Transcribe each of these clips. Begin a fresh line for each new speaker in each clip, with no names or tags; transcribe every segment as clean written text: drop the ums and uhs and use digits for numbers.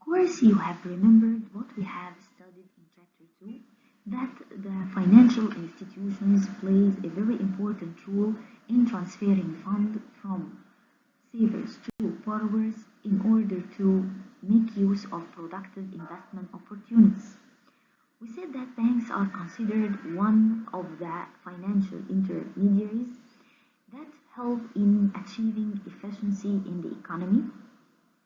course, you have remembered what we have studied in Chapter 2, that the financial institutions plays a very important role in transferring funds from savers to borrowers in order to make use of productive investment opportunities. We said that banks are considered one of the financial intermediaries that help in achieving efficiency in the economy.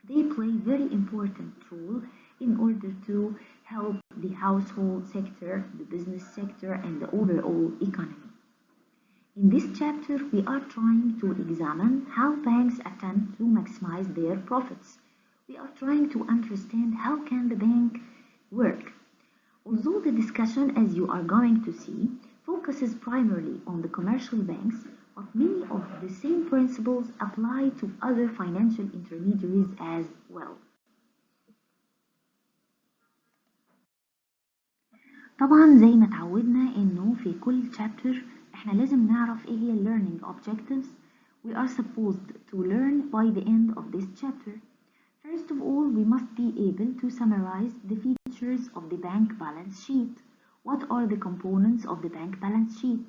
They play very important role in order to help the household sector, the business sector, and the overall economy. In this chapter, we are trying to examine how banks attempt to maximize their profits. We are trying to understand how can the bank work. Although the discussion, as you are going to see, focuses primarily on the commercial banks, but many of the same principles apply to other financial intermediaries as well. طبعا زي ما تعودنا انه في كل chapter احنا لازم نعرف ايه هي learning objectives we are supposed to learn by the end of this chapter. First of all, we must be able to summarize the features of the bank balance sheet. What are the components of the bank balance sheet?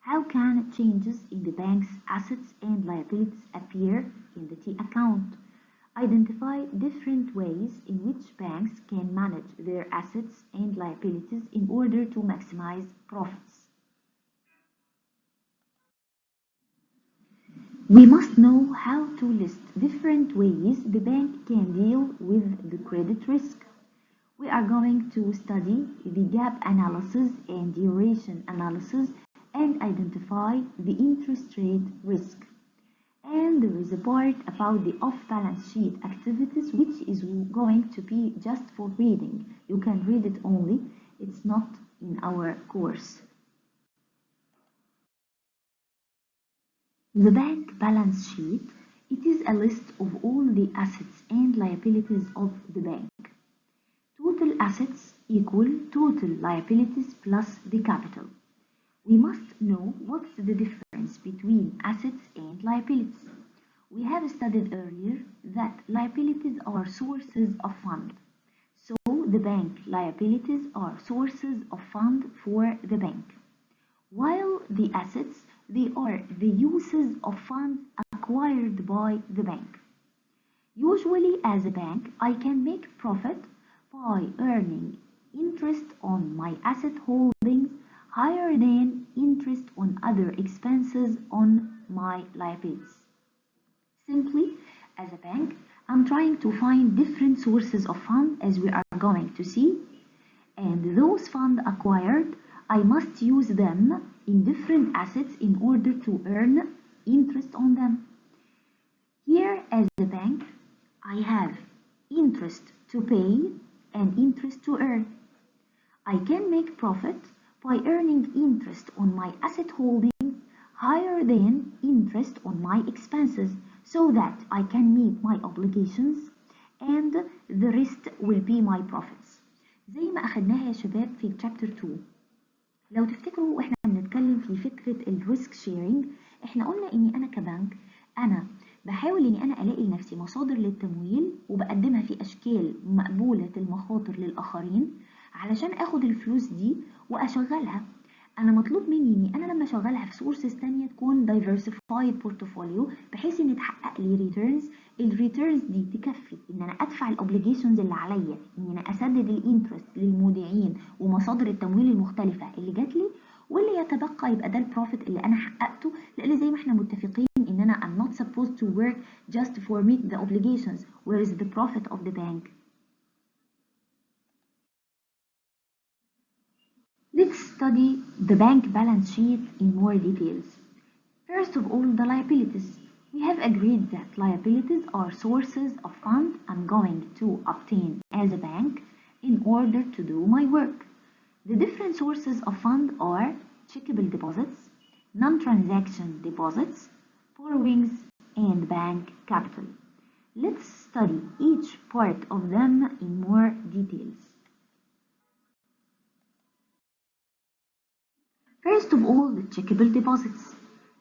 How can changes in the bank's assets and liabilities appear in the T account? Identify different ways in which banks can manage their assets and liabilities in order to maximize profits. We must know how to list different ways the bank can deal with the credit risk. We are going to study the gap analysis and duration analysis and identify the interest rate risk. And there is a part about the off-balance sheet activities which is going to be just for reading. You can read it only, it's not in our course. The bank balance sheet, it is a list of all the assets and liabilities of the bank. Total assets equal total liabilities plus the capital. We must know what's the difference between assets and liabilities. We have studied earlier that liabilities are sources of fund. So the bank liabilities are sources of fund for the bank. While the assets, they are the uses of funds acquired by the bank. Usually as a bank, I can make profit by earning interest on my asset holdings higher than interest on other expenses on my liabilities. Simply, as a bank, I'm trying to find different sources of funds as we are going to see, and those funds acquired, I must use them in different assets in order to earn interest on them. Here, as a bank, I have interest to pay and interest to earn. I can make profit by earning interest on my asset holding higher than interest on my expenses so that I can meet my obligations and the rest will be my profits. زي ما أخدناها يا شباب في chapter 2. لو تفتكروا واحنا بنتكلم في فكرة الريسك شيرينج، احنا قلنا اني انا كبنك انا بحاول اني انا الاقي لنفسي مصادر للتمويل وبقدمها في اشكال مقبولة المخاطر للاخرين علشان اخد الفلوس دي واشغلها. انا مطلوب مني اني انا لما اشغلها في سورسز تانية تكون diversified portfolio بحيث ان تحقق لي returns. الريتيرنز دي تكفي ان انا ادفع الاوبليجيشنز اللي عليا، ان انا اسدد الانترست للمودعين ومصادر التمويل المختلفة اللي جات لي، واللي يتبقى يبقى ده البروفيت اللي انا حققته، لان زي ما احنا متفقين ان انا I'm not supposed to work just for meet the obligations. Where is the profit of the bank? Let's study the bank balance sheet in more details. First of all, the liabilities. We have agreed that liabilities are sources of funds I'm going to obtain as a bank in order to do my work. The different sources of funds are checkable deposits, non-transaction deposits, borrowings, and bank capital. Let's study each part of them in more details. First of all, the checkable deposits.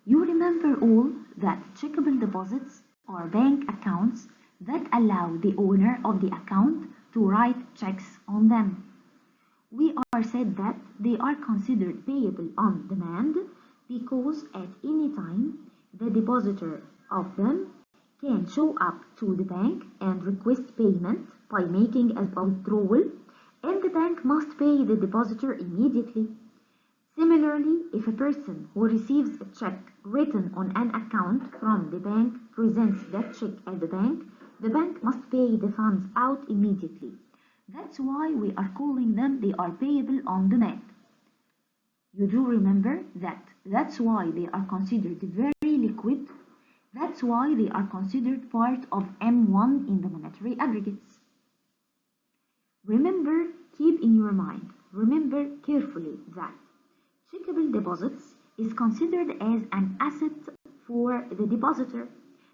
You remember all that checkable deposits are bank accounts that allow the owner of the account to write checks on them. We are said that they are considered payable on demand because at any time the depositor of them can show up to the bank and request payment by making a withdrawal, and the bank must pay the depositor immediately. Similarly, if a person who receives a check written on an account from the bank presents that check at the bank must pay the funds out immediately. That's why we are calling them they are payable on demand. You do remember that. That's why they are considered very liquid. That's why they are considered part of M1 in the monetary aggregates. Remember, keep in your mind, remember carefully that checkable deposits is considered as an asset for the depositor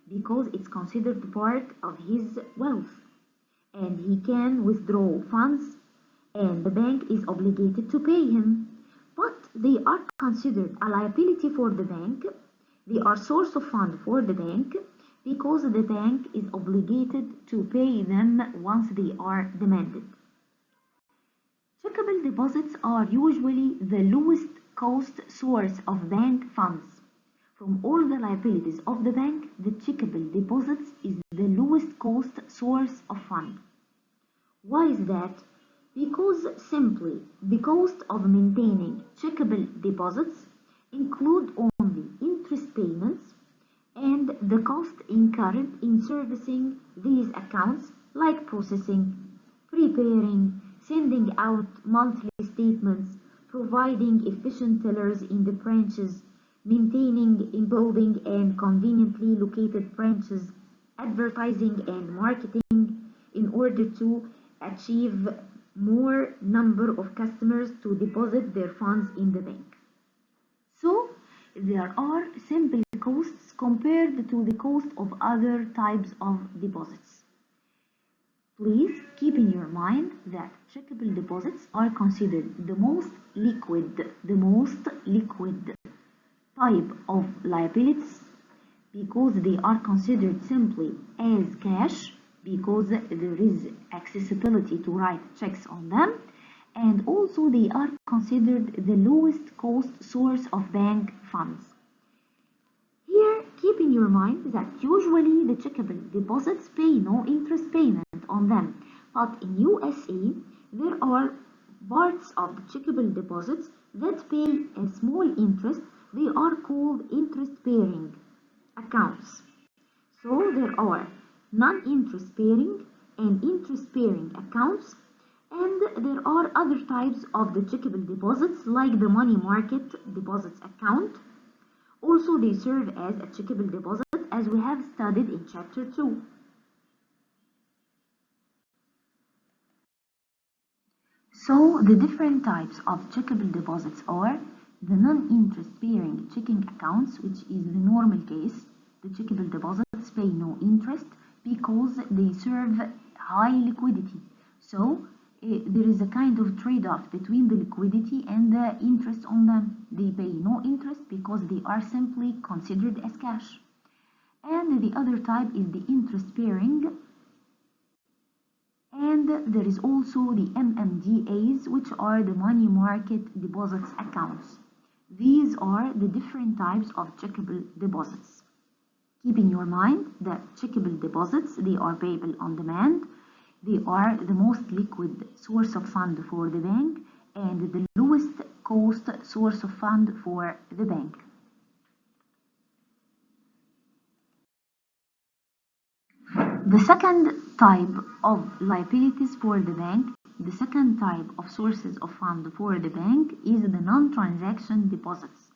because it's considered part of his wealth and he can withdraw funds and the bank is obligated to pay him. But they are considered a liability for the bank. They are source of fund for the bank because the bank is obligated to pay them once they are demanded. Checkable deposits are usually the lowest cost source of bank funds. From all the liabilities of the bank, the checkable deposits is the lowest cost source of fund. Why is that? Because simply the cost of maintaining checkable deposits include only interest payments and the cost incurred in servicing these accounts like processing, preparing, sending out monthly statements, providing efficient tellers in the branches, maintaining in building and conveniently located branches, advertising and marketing in order to achieve more number of customers to deposit their funds in the bank. So there are simple costs compared to the cost of other types of deposits. Please keep in your mind that checkable deposits are considered the most liquid type of liabilities because they are considered simply as cash because there is accessibility to write checks on them, and also they are considered the lowest cost source of bank funds. Here, keep in your mind that usually the checkable deposits pay no interest payment on them, but in USA there are parts of the checkable deposits that pay a small interest. They are called interest-bearing accounts. So there are non-interest bearing and interest-bearing accounts, and there are other types of the checkable deposits like the money market deposits account. Also, they serve as a checkable deposit as we have studied in chapter 2. So, the different types of checkable deposits are the non-interest bearing checking accounts, which is the normal case. The checkable deposits pay no interest because they serve high liquidity. So, there is a kind of trade-off between the liquidity and the interest on them. They pay no interest because they are simply considered as cash. And the other type is the interest-bearing. And there is also the MMDAs, which are the money market deposits accounts. These are the different types of checkable deposits. Keep in your mind that checkable deposits, they are payable on demand. They are the most liquid source of fund for the bank and the lowest cost source of fund for the bank. The second type of liabilities for the bank, the second type of sources of fund for the bank is the non-transaction deposits.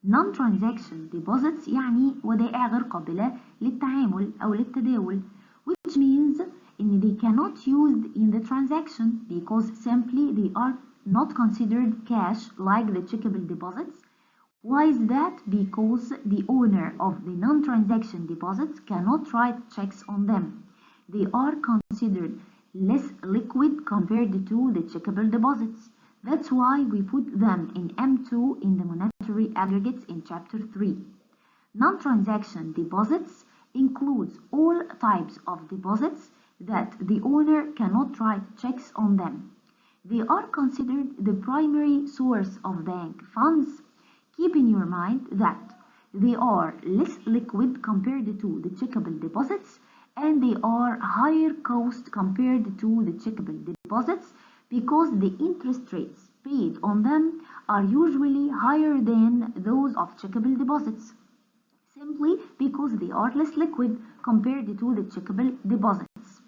Non-transaction deposits يعني ودائع غير قابلة للتعامل أو للتداول, which means in they cannot used in the transaction because simply they are not considered cash like the checkable deposits. Why is that? Because the owner of the non-transaction deposits cannot write checks on them. They are considered less liquid compared to the checkable deposits. That's why we put them in M2 in the monetary aggregates in chapter 3. Non-transaction deposits includes all types of deposits that the owner cannot write checks on them. They are considered the primary source of bank funds. Keep in your mind that they are less liquid compared to the checkable deposits, and they are higher cost compared to the checkable deposits because the interest rates paid on them are usually higher than those of checkable deposits, simply because they are less liquid compared to the checkable deposits.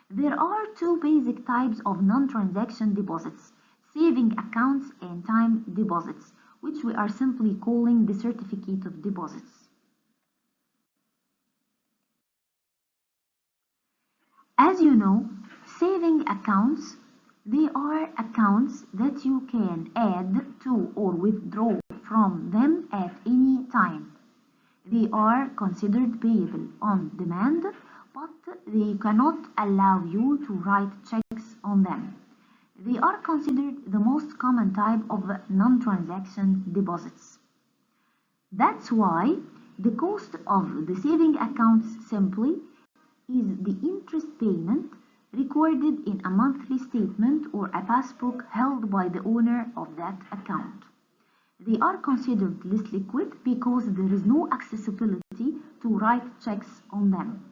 There are two basic types of non-transaction deposits: saving accounts and time deposits, which we are simply calling the certificate of deposits. As you know, saving accounts, they are accounts that you can add to or withdraw from them at any time. They are considered payable on demand, but they cannot allow you to write checks on them. They are considered the most common type of non-transaction deposits. That's why the cost of the saving accounts simply is the interest payment recorded in a monthly statement or a passbook held by the owner of that account. They are considered less liquid because there is no accessibility to write checks on them.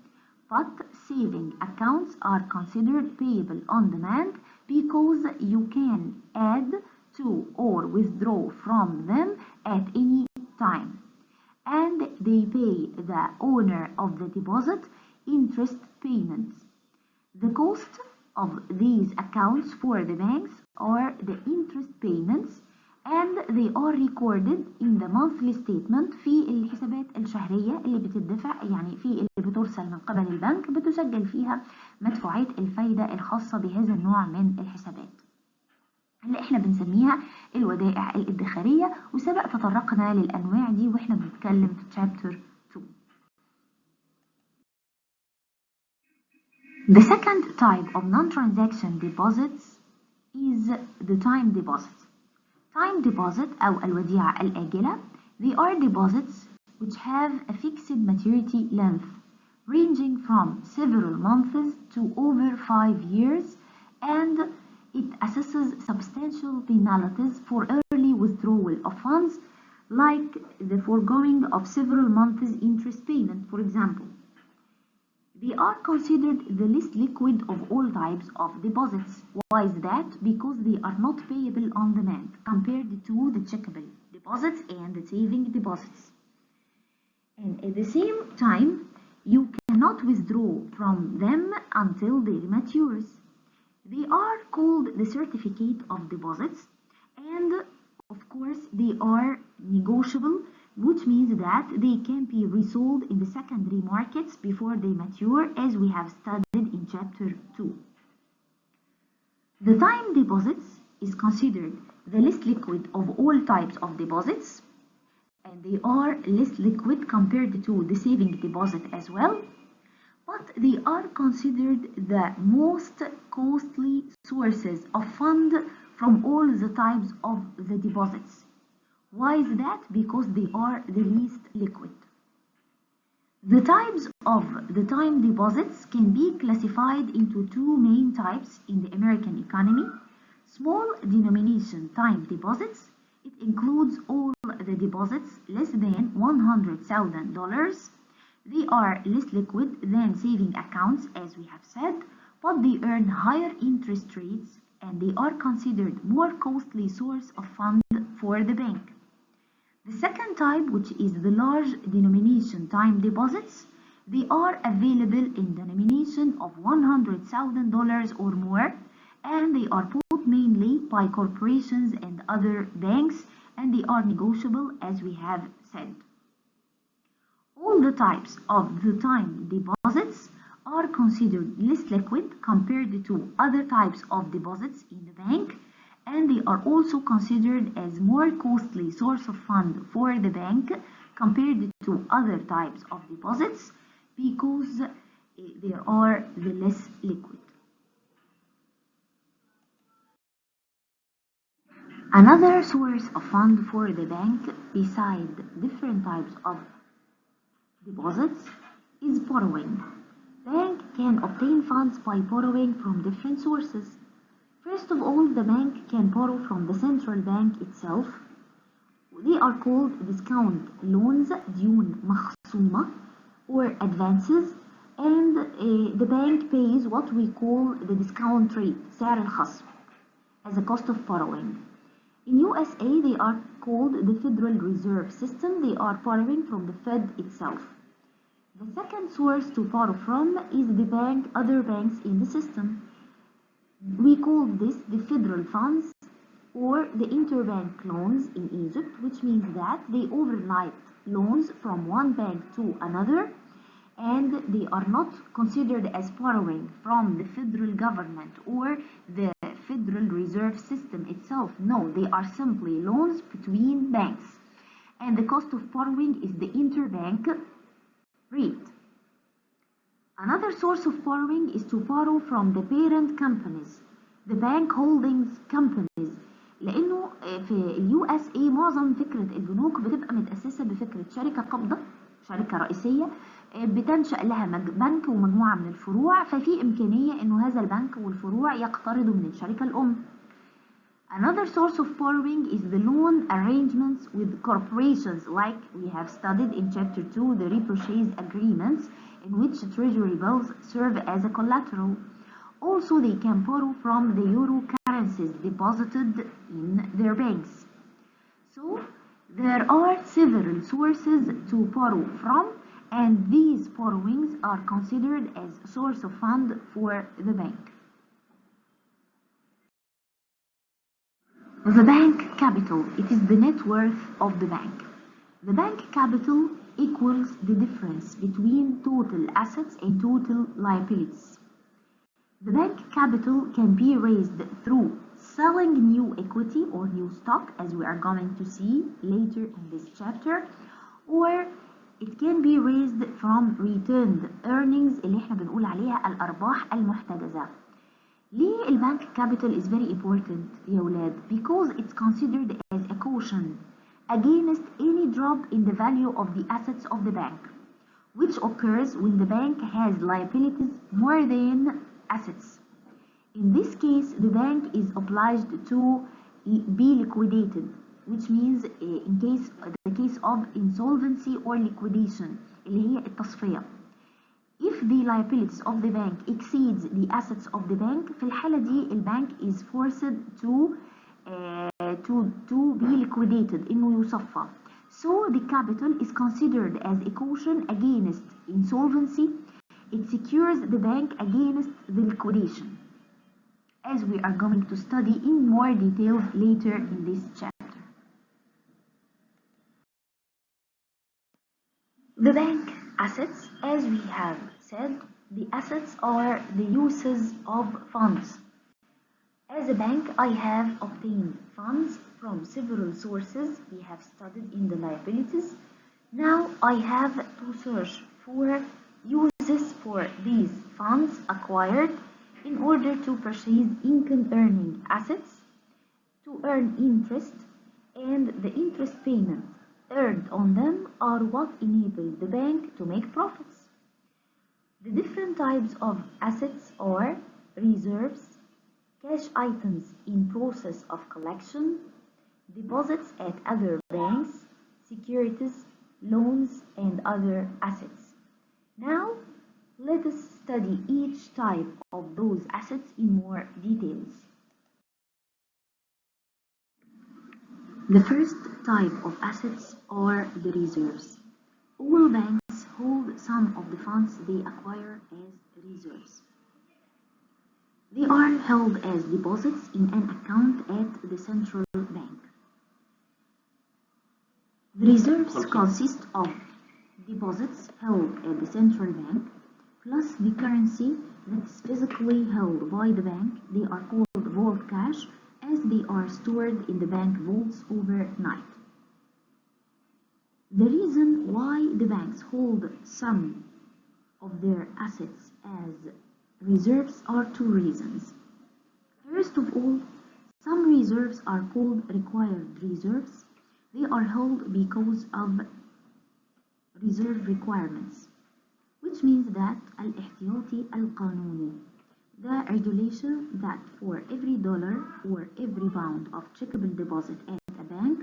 But saving accounts are considered payable on demand because you can add to or withdraw from them at any time, and they pay the owner of the deposit interest payments. The cost of these accounts for the banks are the interest payments, and they are recorded in the monthly statement في الحسابات الشهرية اللي بتدفع، يعني في اللي بترسل من قبل البنك بتسجل فيها مدفوعات الفايدة الخاصة بهذا النوع من الحسابات اللي احنا بنسميها الودائع الادخارية، وسبق تطرقنا للأنواع دي واحنا بنتكلم في chapter 2. The second type of non-transaction deposits is the time deposit. Time deposit أو الوديعة الآجلة. They are deposits which have a fixed maturity length ranging from several months to over 5 years, and it assesses substantial penalties for early withdrawal of funds, like the foregoing of several months interest payment, for example. They are considered the least liquid of all types of deposits. Why is that? Because they are not payable on demand compared to the checkable deposits and the saving deposits. And at the same time, you cannot withdraw from them until they matures. They are called the certificate of deposits, and of course they are negotiable, which means that they can be resold in the secondary markets before they mature, as we have studied in chapter 2. The time deposits is considered the least liquid of all types of deposits, and they are less liquid compared to the saving deposit as well, but they are considered the most costly sources of fund from all the types of the deposits. Why is that? Because they are the least liquid. The types of the time deposits can be classified into two main types in the American economy. Small denomination time deposits. It includes all the deposits less than $100,000. They are less liquid than saving accounts, as we have said, but they earn higher interest rates, and they are considered more costly source of fund for the bank. The second type, which is the large denomination time deposits, they are available in denomination of $100,000 or more, and they are bought mainly by corporations and other banks, and they are negotiable, as we have said. All the types of the time deposits are considered less liquid compared to other types of deposits in the bank, and they are also considered as more costly source of fund for the bank compared to other types of deposits because they are the less liquid. Another source of fund for the bank beside different types of deposits is borrowing. Bank can obtain funds by borrowing from different sources. First of all, the bank can borrow from the central bank itself. They are called discount loans, ديون مخصومة, or advances, and the bank pays what we call the discount rate, سعر الخصم, as a cost of borrowing. In USA, they are called the Federal Reserve System. They are borrowing from the Fed itself. The second source to borrow from is the bank, other banks in the system. We call this the federal funds or the interbank loans in Egypt, which means that they overnight loans from one bank to another, and they are not considered as borrowing from the federal government or the Federal Reserve System itself. No, they are simply loans between banks, and the cost of borrowing is the interbank rate. Another source of borrowing is to borrow from the parent companies, the bank holdings companies. لأنه في اليو اس اي معظم فكرة البنوك بتبقى متأسسة بفكرة شركة قابضة، شركة رئيسية بتنشأ لها بنك ومجموعة من الفروع، ففي إمكانية إنه هذا البنك والفروع يقترضوا من الشركة الأم. Another source of borrowing is the loan arrangements with corporations, like we have studied in Chapter 2, the repurchase agreements, in which treasury bills serve as a collateral. Also, they can borrow from the euro currencies deposited in their banks. So, there are several sources to borrow from, and these borrowings are considered as a source of fund for the bank. The bank capital, it is the net worth of the bank. The bank capital equals the difference between total assets and total liabilities. The bank capital can be raised through selling new equity or new stock, as we are going to see later in this chapter, or it can be raised from returned earnings اللي احنا بنقول عليها الأرباح المحتجزة. ليه البنك capital is very important يا ولاد؟ Because it's considered as a caution against any drop in the value of the assets of the bank, which occurs when the bank has liabilities more than assets. In this case, the bank is obliged to be liquidated, which means in the case of insolvency or liquidation اللي هي التصفية. If the liabilities of the bank exceeds the assets of the bank, في الحالة دي البنك is forced to be liquidated, إنه يصفى. So the capital is considered as a caution against insolvency. It secures the bank against the liquidation, as we are going to study in more details later in this chapter. The bank assets, as we have said, the assets are the uses of funds. As a bank, I have obtained funds from several sources we have studied in the liabilities. Now I have to search for uses for these funds acquired in order to purchase income-earning assets, to earn interest, and the interest payment earned on them are what enable the bank to make profits. The different types of assets are reserves, cash items in process of collection, deposits at other banks, securities, loans, and other assets. Now, let us study each type of those assets in more details. The first type of assets are the reserves. All banks hold some of the funds they acquire as reserves. They are held as deposits in an account at the central bank. The reserves consist of deposits held at the central bank plus the currency that is physically held by the bank. They are called vault cash, as they are stored in the bank vaults overnight. The reason why the banks hold some of their assets as reserves are two reasons. First of all, some reserves are called required reserves. They are held because of reserve requirements, which means that الاحتياطي القانوني, the regulation that for every dollar or every pound of checkable deposit at a bank,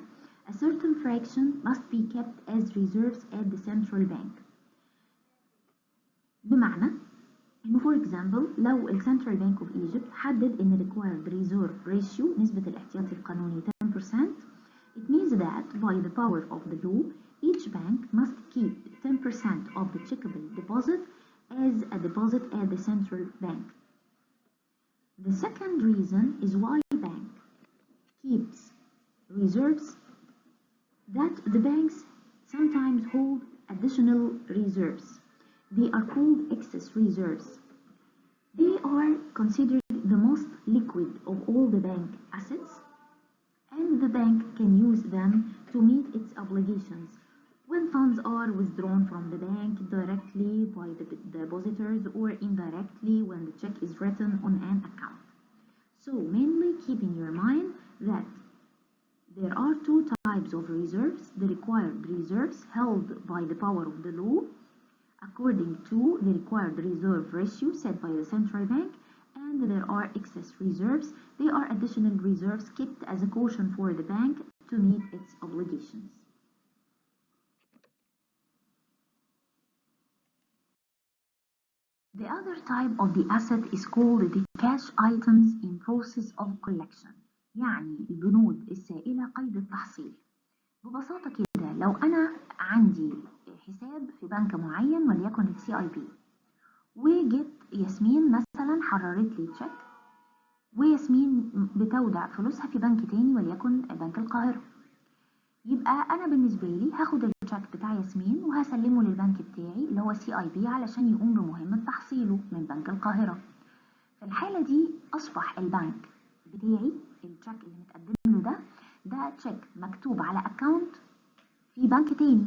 a certain fraction must be kept as reserves at the central bank. بمعنى إنه for example لو ال Central Bank of Egypt حدد إن required reserve ratio نسبة الاحتياطي القانوني 10%, it means that by the power of the law, each bank must keep 10% of the checkable deposit as a deposit at the central bank. The second reason is why the bank keeps reserves, that the banks sometimes hold additional reserves. They are called excess reserves. They are considered the most liquid of all the bank assets, and the bank can use them to meet its obligations when funds are withdrawn from the bank directly by the depositors or indirectly when the check is written on an account. So mainly keep in your mind that there are two types of reserves: the required reserves held by the power of the law according to the required reserve ratio set by the central bank, and there are excess reserves. They are additional reserves kept as a caution for the bank to meet its obligations. The other type of the asset is called the cash items in process of collection، يعني البنود السائلة قيد التحصيل. ببساطة كده لو أنا عندي حساب في بنك معين وليكن ال CIB، وجت ياسمين مثلا حررت لي تشيك، وياسمين بتودع فلوسها في بنك تاني وليكن بنك القاهرة، يبقى أنا بالنسبة لي هاخد التشيك بتاع ياسمين وهسلمه للبنك بتاعي اللي هو CIB علشان يقوم بمهمة تحصيله من بنك القاهرة. في الحالة دي أصبح البنك بتاعي التشيك اللي متقدم له ده تشيك مكتوب على أكاونت في بنك تاني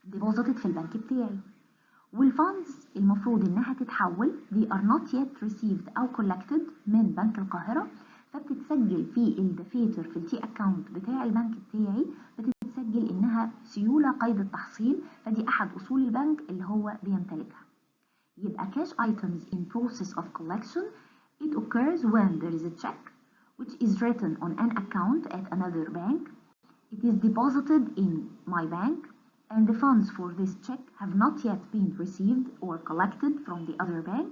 ديبوزيتد في البنك بتاعي، والفاندز المفروض انها تتحول they are not yet received او collected من بنك القاهرة، فبتتسجل في الدفاتر في التي اكاونت بتاع البنك بتاعي، بتتسجل انها سيولة قيد التحصيل، فدي احد اصول البنك اللي هو بيمتلكها. يبقى cash items in process of collection it occurs when there is a check which is written on an account at another bank, it is deposited in my bank, and the funds for this check have not yet been received or collected from the other bank.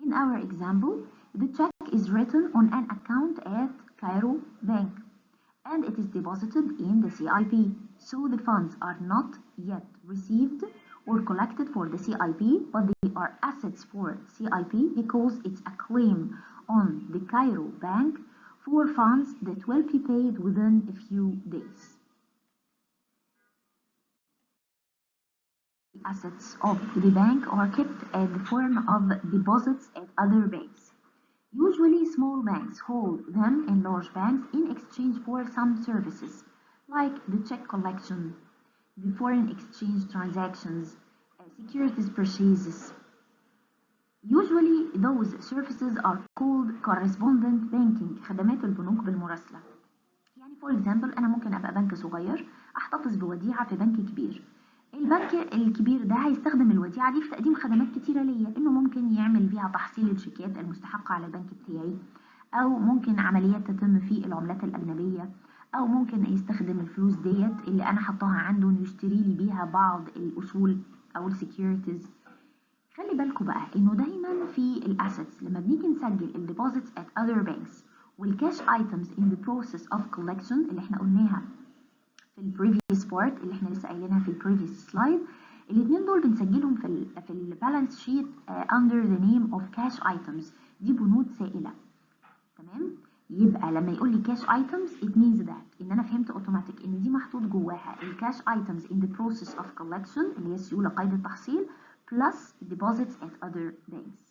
In our example, the check is written on an account at Cairo Bank and it is deposited in the CIB. So the funds are not yet received or collected for the CIB, but they are assets for CIB because it's a claim on the Cairo Bank for funds that will be paid within a few days. The assets of the bank are kept at the form of deposits at other banks. Usually small banks hold them in large banks in exchange for some services like the check collection, the foreign exchange transactions, securities purchases. Usually those services are called correspondent banking، خدمات البنوك بالمراسلة. يعني for example أنا ممكن أبقى بنك صغير أحتفظ بوديعة في بنك كبير، البنك الكبير ده هيستخدم الوديعة دي في تقديم خدمات كتيرة ليا، إنه ممكن يعمل بيها تحصيل الشيكات المستحقة على البنك بتاعي، أو ممكن عمليات تتم في العملات الأجنبية، أو ممكن يستخدم الفلوس ديت اللي أنا حطاها عنده إنه يشتري لي بيها بعض الأصول أو السكيورتيز. خلي بالكوا بقى إنه دايما في الأسيتس لما بنيجي نسجل الديبوزيتس at other banks والكاش items in the process of collection اللي احنا قلناها في البريفيوس بارت اللي احنا لسه قايلينها في البريفيوس سلايد، الاثنين دول بنسجلهم في البالانس شيت under the name of cash items، دي بنود سائلة. تمام؟ يبقى لما يقول لي cash items it means that ان انا فهمت اوتوماتيك ان دي محطوط جواها الكاش items in the process of collection اللي هي سيولة قيد التحصيل plus deposits at other banks.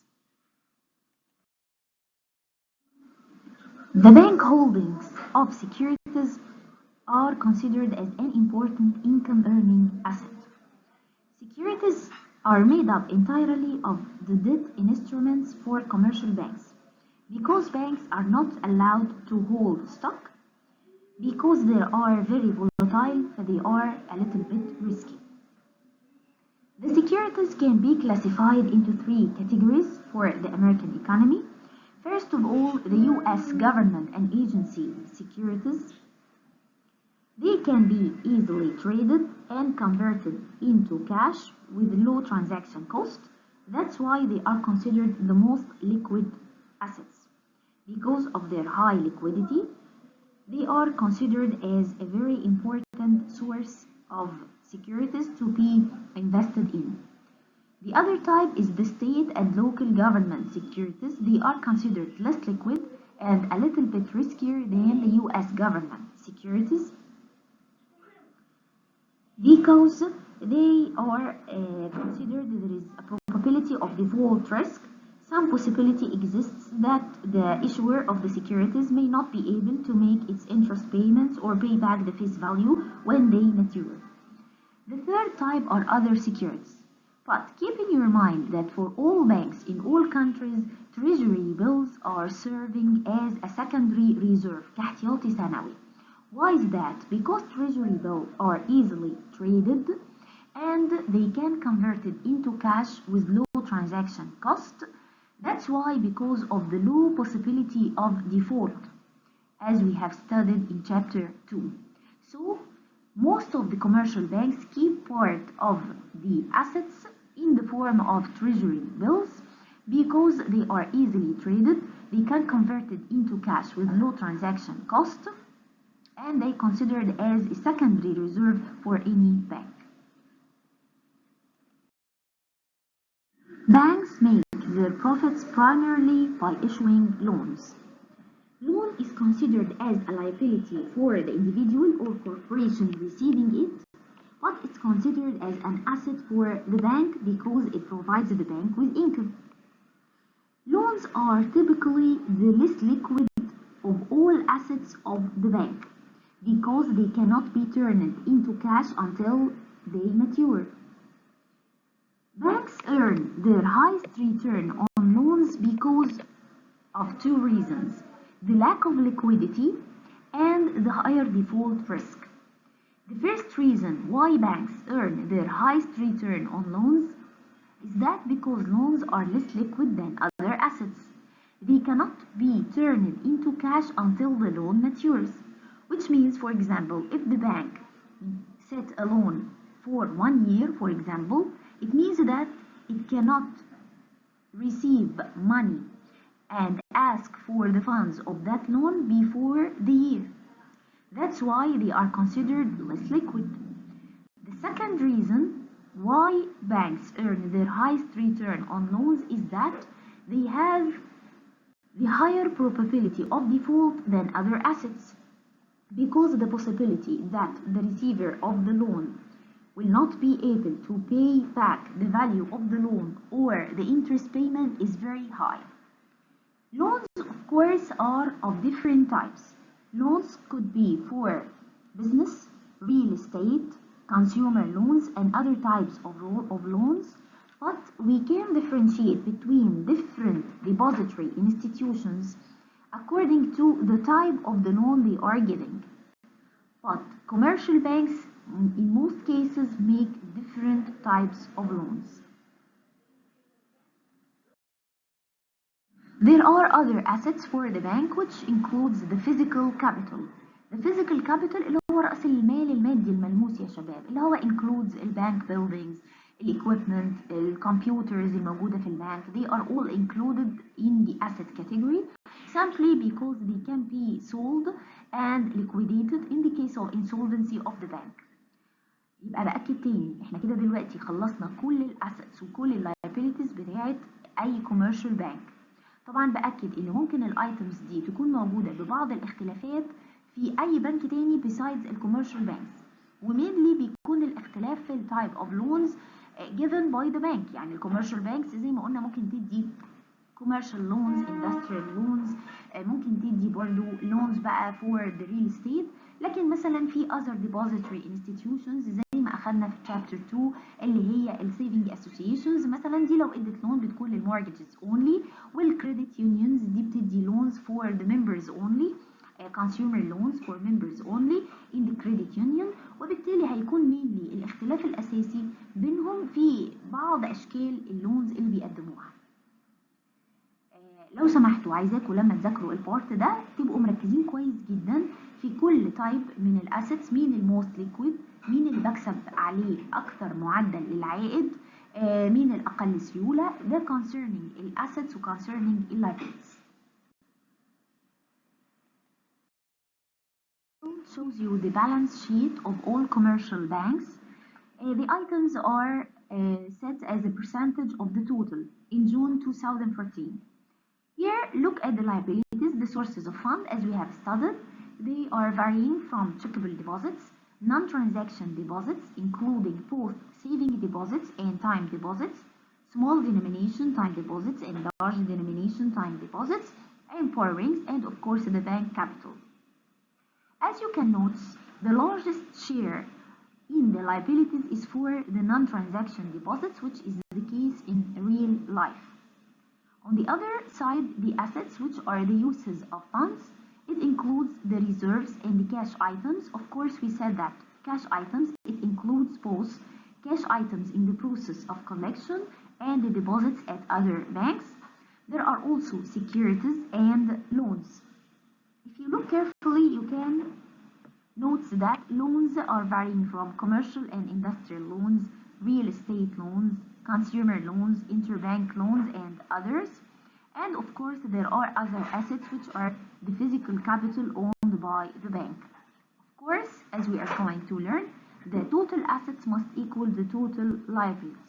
The bank holdings of securities are considered as an important income-earning asset. Securities are made up entirely of the debt instruments for commercial banks because banks are not allowed to hold stock because they are very volatile, so they are a little bit risky. The securities can be classified into three categories for the American economy. First of all, the U.S. government and agency securities. They can be easily traded and converted into cash with low transaction cost. That's why they are considered the most liquid assets. Because of their high liquidity, they are considered as a very important source of securities to be invested in. The other type is the state and local government securities. They are considered less liquid and a little bit riskier than the US government securities because they are considered there is a probability of default risk. Some possibility exists that the issuer of the securities may not be able to make its interest payments or pay back the face value when they mature. The third type are other securities. But keep in your mind that for all banks in all countries, treasury bills are serving as a secondary reserve كاحتياطي ثانوي. Why is that? Because treasury bills are easily traded and they can convert it into cash with low transaction cost. That's why, because of the low possibility of default, as we have studied in chapter 2. So, most of the commercial banks keep part of the assets in the form of treasury bills because they are easily traded, they can convert it into cash with low transaction cost, and they considered as a secondary reserve for any bank. Banks make their profits primarily by issuing loans. Loan is considered as a liability for the individual or corporation receiving it, but it's considered as an asset for the bank because it provides the bank with income. Loans are typically the least liquid of all assets of the bank because they cannot be turned into cash until they mature. Banks earn their highest return on loans because of two reasons: the lack of liquidity and the higher default risk. The first reason why banks earn their highest return on loans is that because loans are less liquid than other assets. They cannot be turned into cash until the loan matures, which means, for example, if the bank set a loan for 1 year, for example, it means that it cannot receive money and ask for the funds of that loan before the year. That's why they are considered less liquid. The second reason why banks earn their highest return on loans is that they have the higher probability of default than other assets, because the possibility that the receiver of the loan will not be able to pay back the value of the loan or the interest payment is very high. Loans, of course, are of different types. Loans could be for business, real estate, consumer loans, and other types of loans, but we can differentiate between different depository institutions according to the type of the loan they are giving. But commercial banks, in most cases, make different types of loans. There are other assets for the bank which includes the physical capital. The physical capital اللي هو رأس المال المادي الملموس يا شباب، اللي هو includes البانك buildings, equipment, computers الموجودة في البنك. They are all included in the asset category simply because they can be sold and liquidated in the case of insolvency of the bank. يبقى بأكد تاني، احنا كده دلوقتي خلصنا كل الاسيتس وكل اللايبيليتيز بتاعت اي commercial bank. طبعا بأكد ان ممكن الايتمز دي تكون موجودة ببعض الاختلافات في اي بنك تاني besides الكوميرشال بانكس، ومينلي بيكون الاختلاف في التايب اوف لونز given by the bank. يعني الكوميرشال بانكس زي ما قلنا ممكن تدي commercial loans, industrial loans، ممكن تدي برضو loans بقى for the real estate. لكن مثلا في other depository institutions زي ما اخدنا في chapter 2 اللي هي ال saving associations، مثلا دي لو ادت loan بتكون لل mortgages only، وال credit unions دي بتدي loans for the members only. consumer loans for members only in the credit union. وبالتالي هيكون mainly الاختلاف الأساسي بينهم في بعض أشكال اللونز اللي بيقدموها. لو سمحتوا عايزاكم لما تذاكروا البارت ده تبقوا مركزين كويس جدا في كل تايب من الاسيتس، مين الموست ليكويد، مين اللي بكسب عليه اكتر معدل للعائد، مين الاقل سيوله. ده concerning الاسيتس و concerning liabilities. Shows you the balance sheet of all commercial banks. The items are set as a percentage of the total in June 2014. Here, look at the liabilities, the sources of fund as we have studied. They are varying from checkable deposits, non-transaction deposits, including both saving deposits and time deposits, small denomination time deposits and large denomination time deposits, and borrowings, and of course the bank capital. As you can notice, the largest share in the liabilities is for the non-transaction deposits, which is the case in real life. On the other side, the assets, which are the uses of funds, it includes the reserves and the cash items. Of course, we said that cash items, it includes both cash items in the process of collection and the deposits at other banks. There are also securities and loans. If you look carefully, you can note that loans are varying from commercial and industrial loans, real estate loans, consumer loans, interbank loans, and others. And of course, there are other assets which are the physical capital owned by the bank. Of course, as we are going to learn, the total assets must equal the total liabilities.